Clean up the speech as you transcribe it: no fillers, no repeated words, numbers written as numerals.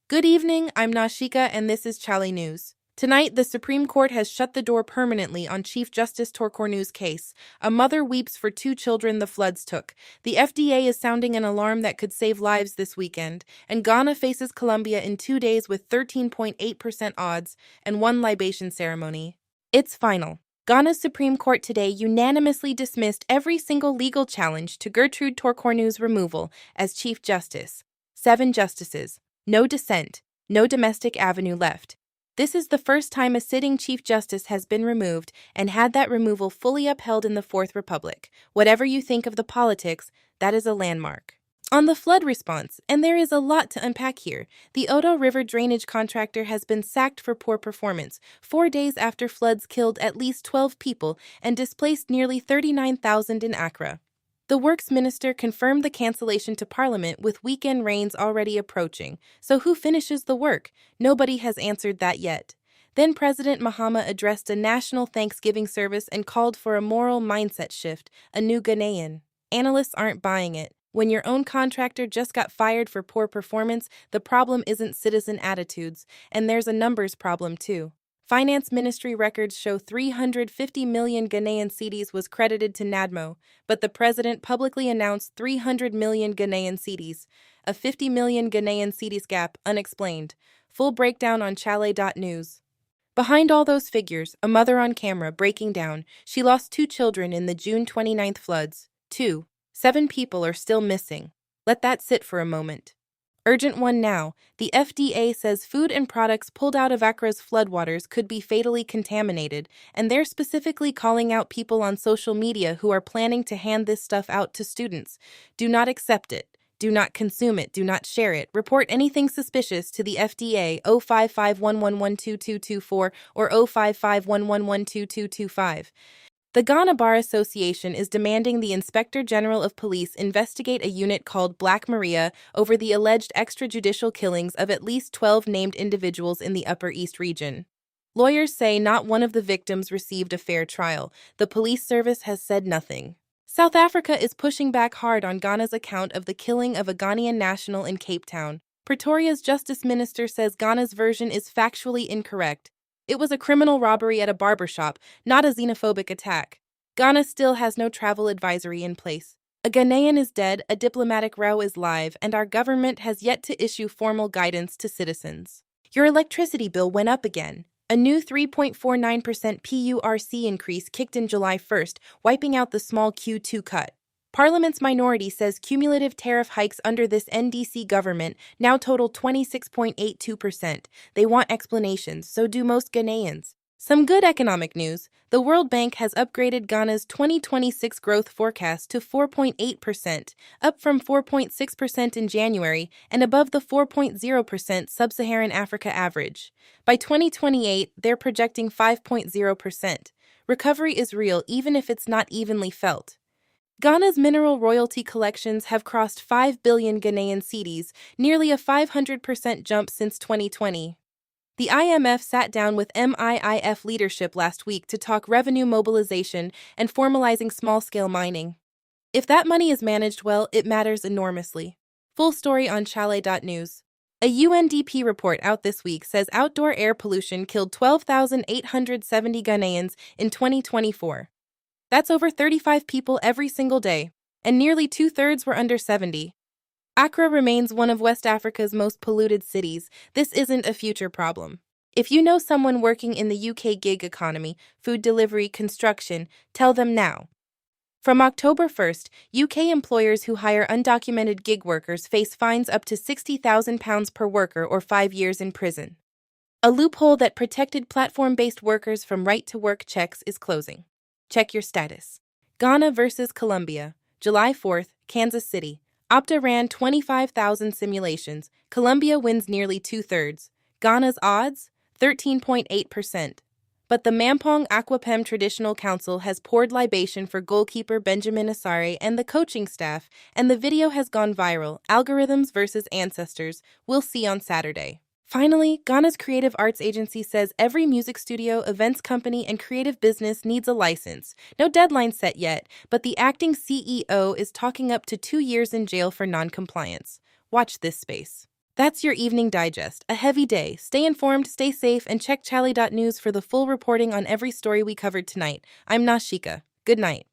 Good evening, I'm Nashika and this is chale.news. Tonight, the Supreme Court has shut the door permanently on Chief Justice Torkornoo's case. A mother weeps for two children the floods took. The FDA is sounding an alarm that could save lives this weekend, and Ghana faces Colombia in 2 days with 13.8% odds and one libation ceremony. It's final. Ghana's Supreme Court today unanimously dismissed every single legal challenge to Gertrude Torkornoo's removal as Chief Justice. 7 justices. No dissent, no domestic avenue left. This is the first time a sitting Chief Justice has been removed and had that removal fully upheld in the Fourth Republic. Whatever you think of the politics, that is a landmark. On the flood response, and there is a lot to unpack here, the Odaw River drainage contractor has been sacked for poor performance 4 days after floods killed at least 12 people and displaced nearly 39,000 in Accra. The Works Minister confirmed the cancellation to Parliament with weekend rains already approaching. So who finishes the work? Nobody has answered that yet. Then President Mahama addressed a national Thanksgiving service and called for a moral mindset shift, a new Ghanaian. Analysts aren't buying it. When your own contractor just got fired for poor performance, the problem isn't citizen attitudes, and there's a numbers problem too. Finance Ministry records show 350 million Ghanaian cedis was credited to NADMO, but the president publicly announced 300 million Ghanaian cedis, a 50 million Ghanaian cedis gap unexplained. Full breakdown on chale.news. Behind all those figures, a mother on camera breaking down. She lost 2 children in the June 29th floods. 7 people are still missing. Let that sit for a moment. Urgent one now. The FDA says food and products pulled out of Accra's floodwaters could be fatally contaminated, and they're specifically calling out people on social media who are planning to hand this stuff out to students. Do not accept it. Do not consume it. Do not share it. Report anything suspicious to the FDA 05511122224 or 055112225. The Ghana Bar Association is demanding the Inspector General of Police investigate a unit called Black Maria over the alleged extrajudicial killings of at least 12 named individuals in the Upper East region. Lawyers say not one of the victims received a fair trial. The police service has said nothing. South Africa is pushing back hard on Ghana's account of the killing of a Ghanaian national in Cape Town. Pretoria's Justice Minister says Ghana's version is factually incorrect. It was a criminal robbery at a barbershop, not a xenophobic attack. Ghana still has no travel advisory in place. A Ghanaian is dead, a diplomatic row is live, and our government has yet to issue formal guidance to citizens. Your electricity bill went up again. A new 3.49% PURC increase kicked in July 1st, wiping out the small Q2 cut. Parliament's minority says cumulative tariff hikes under this NDC government now total 26.82%. They want explanations, so do most Ghanaians. Some good economic news. The World Bank has upgraded Ghana's 2026 growth forecast to 4.8%, up from 4.6% in January and above the 4.0% Sub-Saharan Africa average. By 2028, they're projecting 5.0%. Recovery is real even if it's not evenly felt. Ghana's mineral royalty collections have crossed 5 billion Ghanaian cedis, nearly a 500% jump since 2020. The IMF sat down with MIIF leadership last week to talk revenue mobilization and formalizing small-scale mining. If that money is managed well, it matters enormously. Full story on chale.news. A UNDP report out this week says outdoor air pollution killed 12,870 Ghanaians in 2024. That's over 35 people every single day, and nearly 2/3 were under 70. Accra remains one of West Africa's most polluted cities. This isn't a future problem. If you know someone working in the UK gig economy, food delivery, construction, tell them now. From October 1st, UK employers who hire undocumented gig workers face fines up to £60,000 per worker or 5 years in prison. A loophole that protected platform-based workers from right-to-work checks is closing. Check your status. Ghana versus Colombia, July 4th, Kansas City. Opta ran 25,000 simulations. Colombia wins nearly 2/3. Ghana's odds? 13.8%. But the Mampong Aquapem Traditional Council has poured libation for goalkeeper Benjamin Asare and the coaching staff, and the video has gone viral. Algorithms versus ancestors. We'll see on Saturday. Finally, Ghana's creative arts agency says every music studio, events company, and creative business needs a license. No deadline set yet, but the acting CEO is talking up to 2 years in jail for non-compliance. Watch this space. That's your evening digest. A heavy day. Stay informed, stay safe, and check chale.news for the full reporting on every story we covered tonight. I'm Nashika. Good night.